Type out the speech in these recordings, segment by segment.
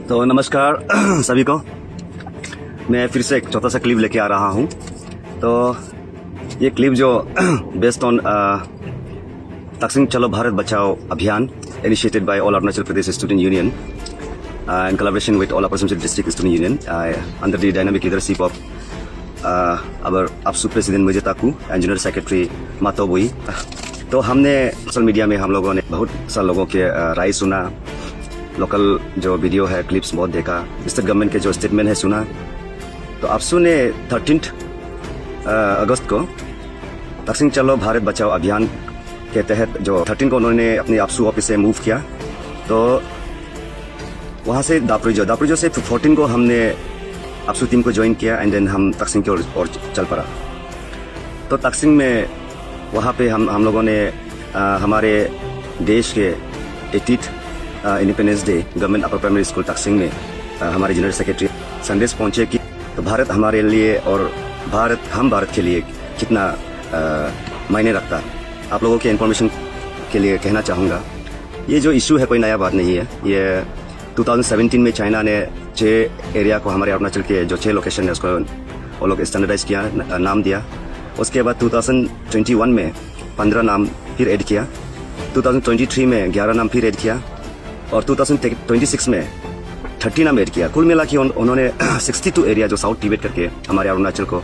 तो नमस्कार सभी को। मैं फिर से एक छोटा सा क्लिप लेके आ रहा हूँ। तो ये क्लिप जो बेस्ड ऑन तकसिंग चलो भारत बचाओ अभियान initiated by all Arunachal Pradesh student union in collaboration with all Upper Samchit District Student Union under the dynamic leadership of our APSU President Mujhe Taku and General Secretary Mato Bui। तो हमने social media में हम लोगों ने बहुत सारे लोगों के राय सुना, लोकल जो वीडियो है क्लिप्स बहुत देखा, स्टेट गवर्नमेंट के जो स्टेटमेंट है सुना। तो APSU ने 13 अगस्त को तकसिंग चलो भारत बचाओ अभियान के तहत जो 13 को उन्होंने अपने APSU ऑफिस से मूव किया। तो वहाँ से दापोरिजो से 14 को हमने APSU टीम को ज्वाइन किया एंड देन हम तकसिंग की ओर चल पड़ा। तो तकसिंग में वहाँ पे हम लोगों ने हमारे देश के 80th independence day government upper primary school Taksing में हमारे जनरल सेक्रेटरी संदेश पहुँचे कि तो भारत हमारे लिए और भारत के लिए कितना मायने रखता है। आप लोगों के इन्फॉर्मेशन के लिए कहना चाहूँगा, ये जो इशू है कोई नया बात नहीं है। ये 2017 में चाइना ने 6 एरिया को हमारे अरुणाचल के जो 6 लोकेशन है उसको वो लोग स्टैंडर्डाइज किया, नाम दिया। उसके बाद 2021 में 15 नाम फिर ऐड किया, 2023 में 11 नाम फिर ऐड किया और 2026 में 30 नाम ऐड किया। कुल मिला के उन्होंने 62 एरिया जो साउथ टिबेट करके हमारे अरुणाचल को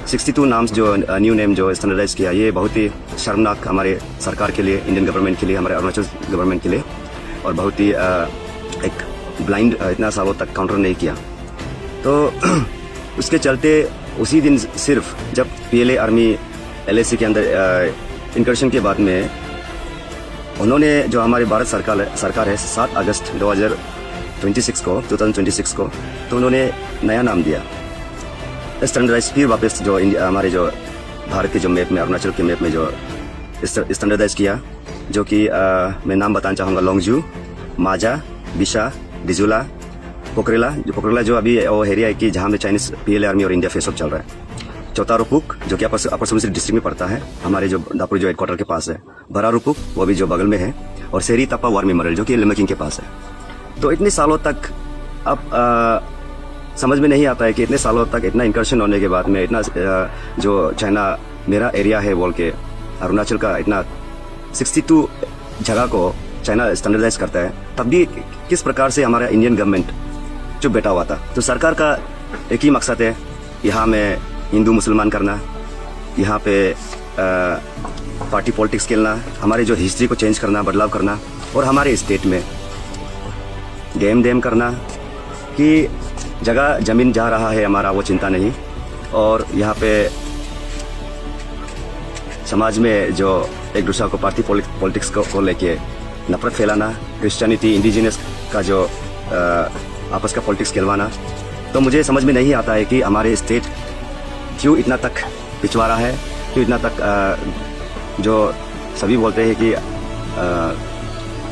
62 नाम्स जो न्यू नेम जो स्टैंडर्डाइज किया। ये बहुत ही शर्मनाक हमारे सरकार के लिए, इंडियन गवर्नमेंट के लिए, हमारे अरुणाचल गवर्नमेंट के लिए, और बहुत ही एक ब्लाइंड इतना सालों तक काउंटर नहीं किया। तो उसके चलते उसी दिन सिर्फ जब PLA आर्मी LAC के अंदर इंकर्शन के बाद में उन्होंने जो हमारी भारत सरकार है 7 अगस्त 2026 को तो उन्होंने नया नाम दिया स्टैंडर्डाइज, फिर वापस जो हमारे जो भारत के जो मैप में, अरुणाचल के मैप में जो स्टैंडर्डाइज किया, जो कि मैं नाम बताना चाहूँगा लोंगजू, माजा, बिशा, डिजुला, पोखरेला जो अभी वो एरिया है कि जहाँ में चाइनीज PLA आर्मी और इंडिया फेस ऑफ चल रहा है। चौथा रुपुक जो कि अपर सुबनसिरी डिस्ट्रिक्ट में पड़ता है, हमारे जो दापोरिजो हेडक्वार्टर के पास है। बड़ा रुपुक वो भी जो बगल में है, और सेरी तपा वार मेमोरियल जो कि लिमकिंग के पास है। तो इतने सालों तक अब समझ में नहीं आता है कि इतने सालों तक इतना इंकर्शन होने के बाद में इतना जो चाइना मेरा एरिया है बोल के अरुणाचल का इतना 62 जगह को चाइना स्टैंडर्डाइज करता है, तब भी किस प्रकार से हमारा इंडियन गवर्नमेंट चुप बैठा हुआ था। तो सरकार का एक ही मकसद है, यहाँ में हिंदू मुसलमान करना, यहाँ पे पार्टी पॉलिटिक्स खेलना, हमारे जो हिस्ट्री को चेंज करना, बदलाव करना, और हमारे स्टेट में डेम करना कि जगह जमीन जा रहा है हमारा वो चिंता नहीं, और यहाँ पे समाज में जो एक दूसरे को पार्टी पॉलिटिक्स को लेके नफरत फैलाना, क्रिश्चियनिटी, इंडिजिनस का जो आपस का पॉलिटिक्स खेलवाना। तो मुझे समझ में नहीं आता है कि हमारे स्टेट क्यों इतना तक पिछवा रहा है, क्यों इतना तक जो सभी बोलते हैं कि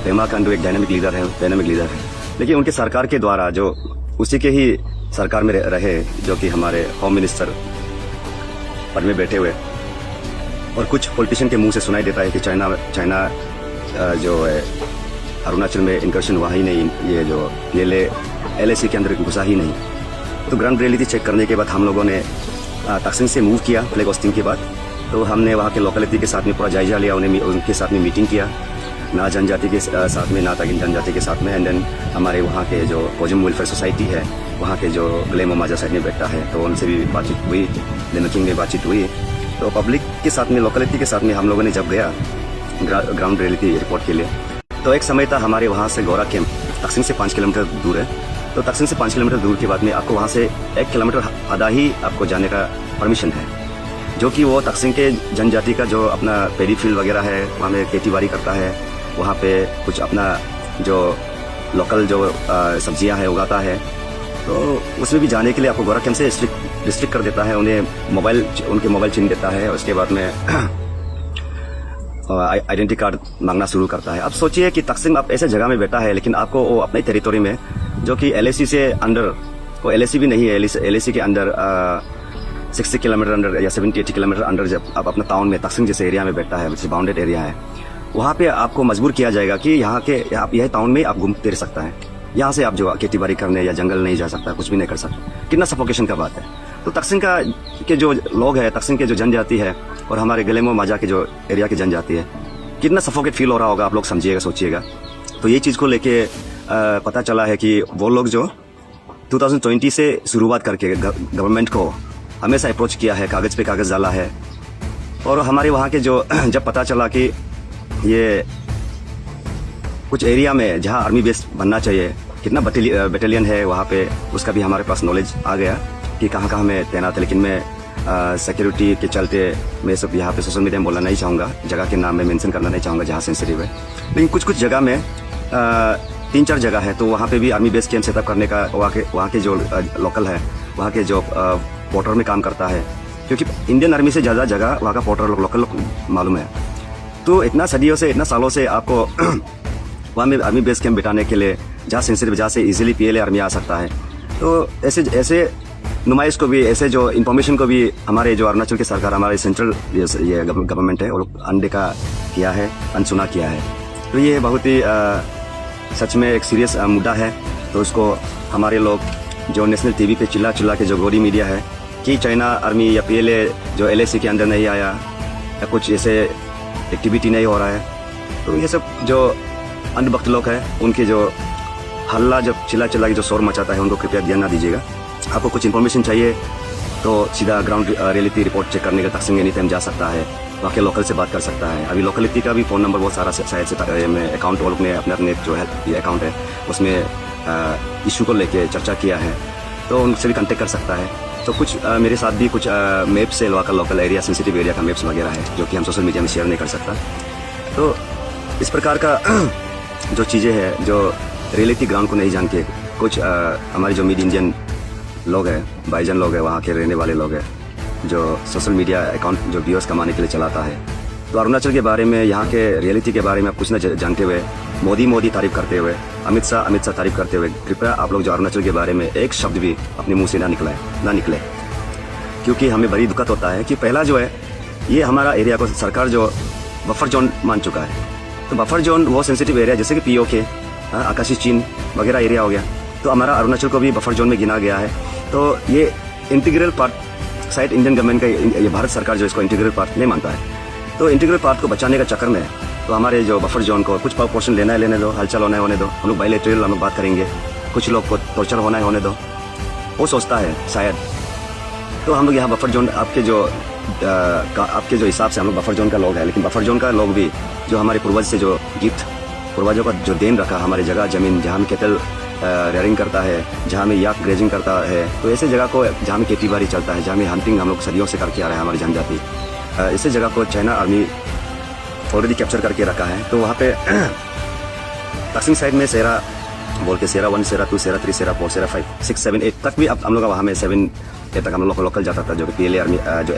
पेमा खांडू एक डायनामिक लीडर है, लेकिन उनके सरकार के द्वारा जो उसी के ही सरकार में रहे, जो कि हमारे होम मिनिस्टर पद में बैठे हुए, और कुछ पॉलिटिशियन के मुंह से सुनाई देता है कि चाइना जो है अरुणाचल में इंकर्शन हुआ ही नहीं, ये जो PLA LAC के अंदर घुसा ही नहीं। तो ग्राउंड रियलिटी चेक करने के बाद हम लोगों ने तकसिंग से मूव किया फ्लैग होस्टिंग के बाद। तो हमने वहाँ के लोकेलिटी के साथ में पूरा जायजा लिया, उनके साथ में मीटिंग किया, ना जनजाति के साथ में, ना तागिन जनजाति के साथ में। एंड देन हमारे वहाँ के जो कोजम वेलफेयर सोसाइटी है, वहाँ के जो ग्लेमो माजा साइड में बैठता है, तो उनसे भी बातचीत हुई, लिमकिंग में बातचीत हुई। तो पब्लिक के साथ में, लोकेलिटी के साथ में हम लोगों ने जब गया ग्राउंड रियलिटी रिपोर्ट के लिए, तो एक समय था हमारे वहाँ से गौरा कैंप तकसिंग से 5 किलोमीटर दूर है। तो तकसिंग से 5 किलोमीटर दूर के बाद में आपको वहाँ से 1 किलोमीटर आधा ही आपको जाने का परमिशन है, जो कि वो तकसिंग के जनजाति का जो अपना पेडी फील्ड वगैरह है, वहाँ में खेती बाड़ी करता है, वहाँ पे कुछ अपना जो लोकल जो सब्जियाँ है उगाता है। तो उसमें भी जाने के लिए आपको गौरा कैंप से रिस्ट्रिक्ट कर देता है, उनके मोबाइल छीन देता है, उसके बाद में आइडेंटिटी कार्ड मांगना शुरू करता है। अब सोचिए कि तकसिंग आप ऐसे जगह में बैठा है, लेकिन आपको वो अपने टेरिटोरी में, जो कि LAC से अंडर, वो LAC भी नहीं है, LAC के अंदर 60 किलोमीटर अंडर या 70-80 किलोमीटर अंडर जब आप अपना टाउन में तकसिंग जैसे एरिया में बैठता है, जैसे बाउंडेड एरिया है, वहाँ पे आपको मजबूर किया जाएगा कि यहाँ के आप यह टाउन में आप घूमते रह सकता है। यहाँ से आप जो खेती बाड़ी करने या जंगल नहीं जा सकता, कुछ भी नहीं कर सकता। कितना सफोकेशन का बात है। तो तकसिंग का के जो लोग हैं, तकसिंग के जो जनजाति है और हमारे गलेमो माजा के जो एरिया की जनजाति है, कितना सफोकेट फील हो रहा होगा, आप लोग समझिएगा, सोचिएगा। तो ये चीज़ को लेके पता चला है कि वो लोग जो 2020 से शुरुआत करके गवर्नमेंट को हमेशा अप्रोच किया है, कागज़ पे कागज़ डाला है। और हमारे वहाँ के जो जब पता चला कि ये कुछ एरिया में जहाँ आर्मी बेस बनना चाहिए, कितना बटालियन है वहाँ पे, उसका भी हमारे पास नॉलेज आ गया कि कहाँ कहाँ में तैनात है। लेकिन मैं सिक्योरिटी के चलते मैं सब यहाँ पे सोशल मीडिया में बोलना नहीं चाहूँगा, जगह के नाम में मेंशन करना नहीं चाहूँगा जहाँ सेंसिटिव है। लेकिन कुछ कुछ जगह में 3-4 जगह है, तो वहाँ पे भी आर्मी बेस कैंप सेटअप करने का वहाँ के जो लोकल है, वहाँ के जो पोर्टर में काम करता है, क्योंकि इंडियन आर्मी से ज़्यादा जगह वहाँ का पोर्टर लोकल मालूम है। तो इतना सदियों से, इतना सालों से आपको वहाँ में आर्मी बेस कैंप बिठाने के लिए, जहाँ सेंसिटिव, जहाँ से इजीली पीएलए आर्मी आ सकता है, तो ऐसे नुमाइश को भी, ऐसे जो इन्फॉर्मेशन को भी हमारे जो अरुणाचल की सरकार, हमारे सेंट्रल ये गवर्नमेंट है, वो अनदेखा किया है, अनसुना किया है। तो ये बहुत ही सच में एक सीरियस मुद्दा है। तो उसको हमारे लोग जो नेशनल टीवी पे चिल्ला के जो गोरी मीडिया है कि चाइना आर्मी या पीएलए जो एलएसी के अंदर नहीं आया या कुछ ऐसे एक्टिविटी नहीं हो रहा है, तो ये सब जो अंधभक्त लोग हैं, उनके जो हल्ला, जब चिल्ला के जो शोर मचाता है, उनको कृपया ध्यान ना दीजिएगा। आपको कुछ इन्फॉर्मेशन चाहिए तो सीधा ग्राउंड रियलिटी रिपोर्ट चेक करने का तकसिंग एनी टाइम जा सकता है, वहाँ के लोकल से बात कर सकता है। अभी लोकलिटी का भी फ़ोन नंबर बहुत सारा शायद से में अकाउंट वालों ने अपने जो है ये अकाउंट है उसमें इशू को लेके चर्चा किया है, तो उनसे भी कॉन्टेक्ट कर सकता है। तो कुछ मेरे साथ भी कुछ मैप्स है, लोकल एरिया, सेंसिटिव एरिया का मैप्स वगैरह है, जो कि हम सोशल मीडिया में शेयर नहीं कर सकता। तो इस प्रकार का जो चीज़ें हैं, जो रियलिटी ग्राउंड को नहीं जान के कुछ हमारे जो मिड इंडियन लोग हैं, बाईजन लोग हैं, वहाँ के रहने वाले लोग हैं, जो सोशल मीडिया अकाउंट जो व्यूअर्स कमाने के लिए चलाता है। तो अरुणाचल के बारे में, यहाँ के रियलिटी के बारे में आप कुछ न जानते हुए, मोदी तारीफ करते हुए, अमित शाह तारीफ करते हुए, कृपया आप लोग जो अरुणाचल के बारे में एक शब्द भी अपने मुंह से ना निकले, क्योंकि हमें बड़ी दिक्कत होता है कि पहला जो है, ये हमारा एरिया को सरकार जो बफर जोन मान चुका है। तो बफर जोन वो सेंसिटिव एरिया जैसे कि पीओके, आकाशी चीन वगैरह एरिया हो गया, तो हमारा अरुणाचल को भी बफर जोन में गिना गया है। तो ये इंटीग्रल पार्ट शायद इंडियन गवर्नमेंट का, ये भारत सरकार जो इसको इंटीग्रल पार्ट नहीं मानता है। तो इंटीग्रल पार्ट को बचाने का चक्कर में तो हमारे जो बफर जोन को कुछ पोर्शन लेना है लेने दो, हलचल होना है होने दो, हम लोग बायलैटरल हम लोग बात करेंगे, कुछ लोग को टॉर्चर होना है होने दो, वो सोचता है शायद। तो हम लोग यहाँ बफर जोन आपके जो हिसाब से हम लोग बफर जोन का लोग है, लेकिन बफर जोन का लोग भी जो हमारे पूर्वज से जो गिफ्ट, पूर्वजों का जो देन रखा, हमारे जगह ज़मीन जहाँ में कैटल रेयरिंग करता है, जहाँ में याक ग्रेजिंग करता है, तो ऐसे जगह को जहाँ में खेती बाड़ी चलता है, जहाँ में हंटिंग हम लोग सदियों से करके आ रहे हैं हमारी जनजाति, ऐसे जगह को चाइना आर्मी ऑलरेडी कैप्चर करके रखा है। तो वहाँ पे तकसिंग साइड में सेरा बोल के सेरा 1, सेरा 2, सेरा 3, सेरा 4, सेरा 5, 6, 7, 8 तक भी अब हम लोग वहाँ में 7 तक हम लोग लोकल जाता था, जो कि पीएलए आर्मी जो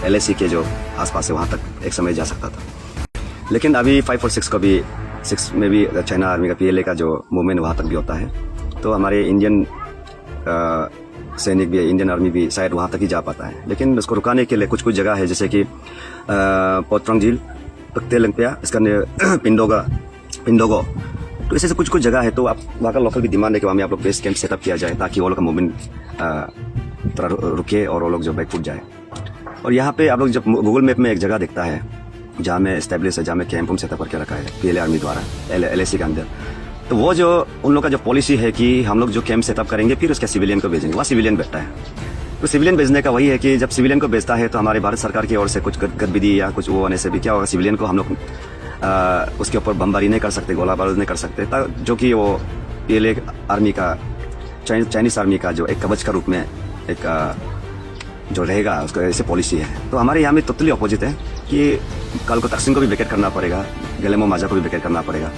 एलएसी के जो आसपास है वहाँ तक एक समय जा सकता था। लेकिन अभी 5 और 6 को भी 6 में भी चाइना आर्मी का पीएलए का जो मूवमेंट वहाँ तक भी होता है। तो हमारे इंडियन सैनिक भी, इंडियन आर्मी भी शायद वहाँ तक ही जा पाता है। लेकिन उसको रुकाने के लिए कुछ कुछ जगह है, जैसे कि पोत्रंग झील, पक्ते लंगपिया, इसका पिंडोगो, तो ऐसे कुछ कुछ जगह है। तो आप वहाँ का लोकल भी डिमांड है कि वहाँ में आप लोग बेस कैंप सेटअप किया जाए, ताकि वो लोग का मूवमेंट थोड़ा रुके और वो लोग जो बैक फुट जाए। और यहाँ पे आप लोग जब गूगल मैप में एक जगह देखता है जहाँ में एस्टेब्लिश है, जहाँ में कैंप सेटअप करके रखा है पीएलए आर्मी द्वारा एलएसी के अंदर, तो वो जो उन लोग का जो पॉलिसी है कि हम लोग जो कैंप सेटअप करेंगे फिर उसके सिविलियन को भेजेंगे, वहाँ सिविलियन बैठता है। तो सिविलियन भेजने का वही है कि जब सिविलियन को भेजता है तो हमारे भारत सरकार की ओर से कुछ गतिविधि या कुछ वो होने से भी क्या होगा, सिविलियन को हम लोग उसके ऊपर बमबारी नहीं कर सकते, गोला बारूद नहीं कर सकते, जो कि वो पीएलए आर्मी का, चाइनीज आर्मी का जो एक कवच का रूप में एक जो रहेगा, उसका ऐसे पॉलिसी है। तो हमारे यहाँ में टोटली अपोजिट है कि कल को तकसिंग को भी वेकेट करना पड़ेगा, गलेमो माजा को भी वेकेट करना पड़ेगा।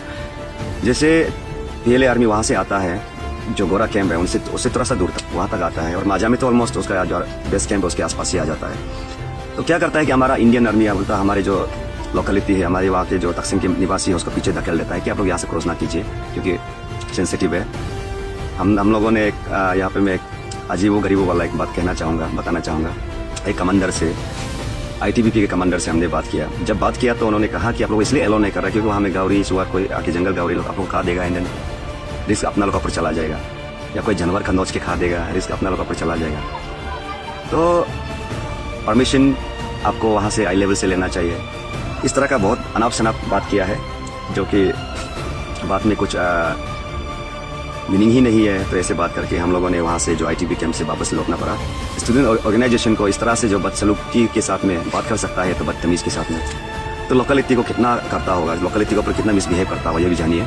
जैसे पीएलए आर्मी वहाँ से आता है, जो गोरा कैंप है उससे थोड़ा सा दूर तक वहाँ तक आता है, और माजा में तो ऑलमोस्ट उसका जो बेस कैंप है उसके आसपास ही आ जाता है। तो क्या करता है कि हमारा इंडियन आर्मी बोलता है, हमारे जो लोकेलिटी है, हमारे वहाँ के जो तकसिंग के निवासी है, उसको पीछे धकेल देता है कि आप लोग यहाँ से क्रॉस ना कीजिए, क्योंकि सेंसिटिव है। हम लोगों ने यहाँ पे मैं एक अजीबो गरीबों वाला एक बात बताना चाहूँगा। एक कमांडर से, आईटीबीपी के कमांडर से हमने बात किया। जब बात किया तो उन्होंने कहा कि आप लोग इसलिए एलो नहीं कर रहे क्योंकि वहाँ में गावरी सुअर कोई आके जंगल गावरी लोग आप लोग कहा देगा इंडियन। रिस्क अपना लोगों पर चला जाएगा, या कोई जानवर का नोच के खा देगा, रिस्क अपना लोगों पर चला जाएगा। तो परमिशन आपको वहाँ से आई लेवल से लेना चाहिए। इस तरह का बहुत अनाप शनाप बात किया है, जो कि बात में कुछ मीनिंग ही नहीं है। तो ऐसे बात करके हम लोगों ने वहाँ से जो ITB कैंप से वापस लौटना पड़ा। स्टूडेंट ऑर्गेनाइजेशन को इस तरह से जो बदसलूकी के साथ में बात कर सकता है, तो बदतमीज़ के साथ में, तो लोकलिटी को कितना करता होगा, लोकलिटी के ऊपर कितना मिसबिहेव करता होगा, ये भी जानिए।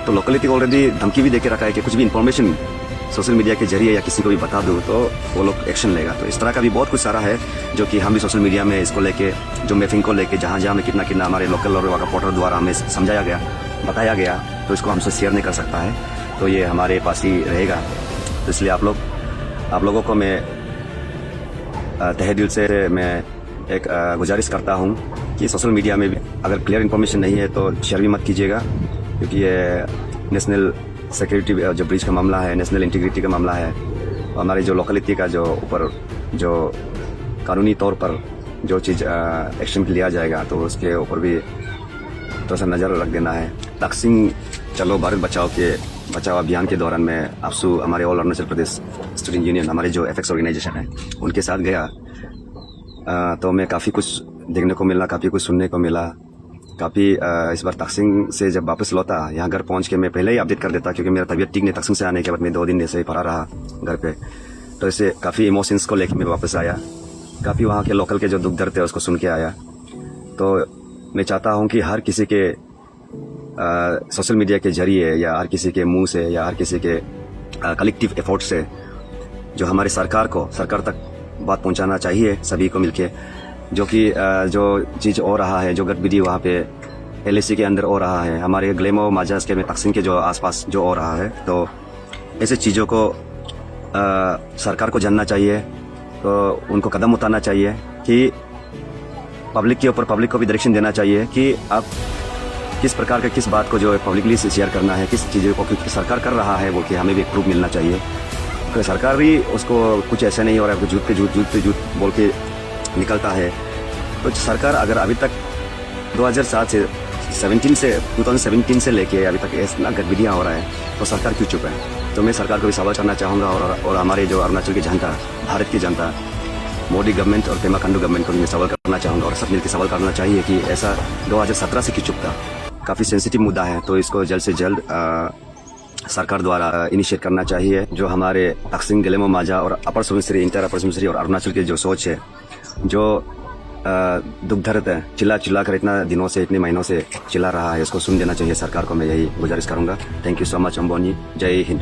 तो लोकलिटी को ऑलरेडी धमकी भी देके रखा है कि कुछ भी इन्फॉर्मेशन सोशल मीडिया के जरिए या किसी को भी बता दूँ तो वो लोग एक्शन लेगा। तो इस तरह का भी बहुत कुछ सारा है जो कि हम भी सोशल मीडिया में इसको लेके, जो मैपिंग को लेके जहाँ जहाँ में कितना कितना हमारे लोकल और रिपोर्टर द्वारा हमें समझाया गया, बताया गया, तो इसको हमसे शेयर नहीं कर सकता है, तो ये हमारे पास ही रहेगा। तो इसलिए आप लोगों को मैं तहे दिल से मैं एक गुजारिश करता हूँ कि सोशल मीडिया में भी अगर क्लियर इन्फॉर्मेशन नहीं है तो शेयर भी मत कीजिएगा, क्योंकि ये नेशनल सिक्योरिटी जो ब्रीच का मामला है, नेशनल इंटीग्रिटी का मामला है। हमारे जो लोकलिटी का जो ऊपर जो कानूनी तौर पर जो चीज़ एक्शन लिया जाएगा, तो उसके ऊपर भी थोड़ा सा नज़र रख देना है। तकसिंग चलो भारत बचाओ अभियान के दौरान मैं आपसू हमारे all Arunachal Pradesh student union, हमारे जो FX ऑर्गेनाइजेशन है, उनके साथ गया, तो मैं काफ़ी कुछ देखने को मिला, काफ़ी कुछ सुनने को मिला। काफ़ी इस बार तकसिंग से जब वापस लौटा, यहाँ घर पहुँच के मैं पहले ही अपडेट कर देता, क्योंकि मेरा तबीयत ठीक नहीं। तकसिंग से आने के बाद मैं 2 दिन ऐसे ही पड़ा रहा घर पे, तो इससे काफ़ी इमोशंस को लेके मैं वापस आया। काफ़ी वहाँ के लोकल के जो दुख दर्द थे उसको सुन के आया। तो मैं चाहता हूँ कि हर किसी के सोशल मीडिया के जरिए, या हर किसी के मुंह से, या हर किसी के कलेक्टिव एफर्ट से जो हमारे सरकार तक बात पहुंचाना चाहिए, सभी को मिलके। जो कि जो चीज़ हो रहा है, जो गतिविधि वहाँ पे LAC के अंदर हो रहा है, हमारे ग्लेमो माजास के में तकसिंग के जो आसपास जो हो रहा है, तो ऐसे चीज़ों को सरकार को जानना चाहिए। तो उनको कदम उठाना चाहिए कि पब्लिक के ऊपर, पब्लिक को भी डायरेक्शन देना चाहिए कि आप किस प्रकार के किस बात को जो है पब्लिकली से शेयर करना है, किस चीज़ों को, क्योंकि सरकार कर रहा है बोल के हमें भी एक प्रूफ मिलना चाहिए। तो सरकार भी उसको कुछ ऐसा नहीं हो रहा है, झूठ पे झूठ बोल के निकलता है। तो सरकार अगर अभी तक 2017 से लेके अभी तक ऐसा गतिविधियाँ हो रहा है, तो सरकार क्यों चुप है? तो मैं सरकार को भी सवाल करना चाहूँगा, और हमारे जो अरुणाचल की जनता, भारत की जनता, मोदी गवर्नमेंट और पेमा खांडू गवर्नमेंट को भी मैं सवाल करना चाहूँगा, और सब मिलकर सवाल करना चाहिए कि ऐसा 2017 से क्यों चुप था? काफ़ी सेंसिटिव मुद्दा है, तो इसको जल्द से जल्द सरकार द्वारा इनिशिएट करना चाहिए। जो हमारे तकसिंग, ग्लेमो माजा और अपर सुबनसिरी, इंटर अपर सुबनसिरी और अरुणाचल की जो सोच है, जो दुख दर्द है, चिल्ला कर इतना दिनों से, इतने महीनों से चिल्ला रहा है, इसको सुन देना चाहिए सरकार को। मैं यही गुजारिश करूँगा। Thank you so much Amboni. जय हिंद।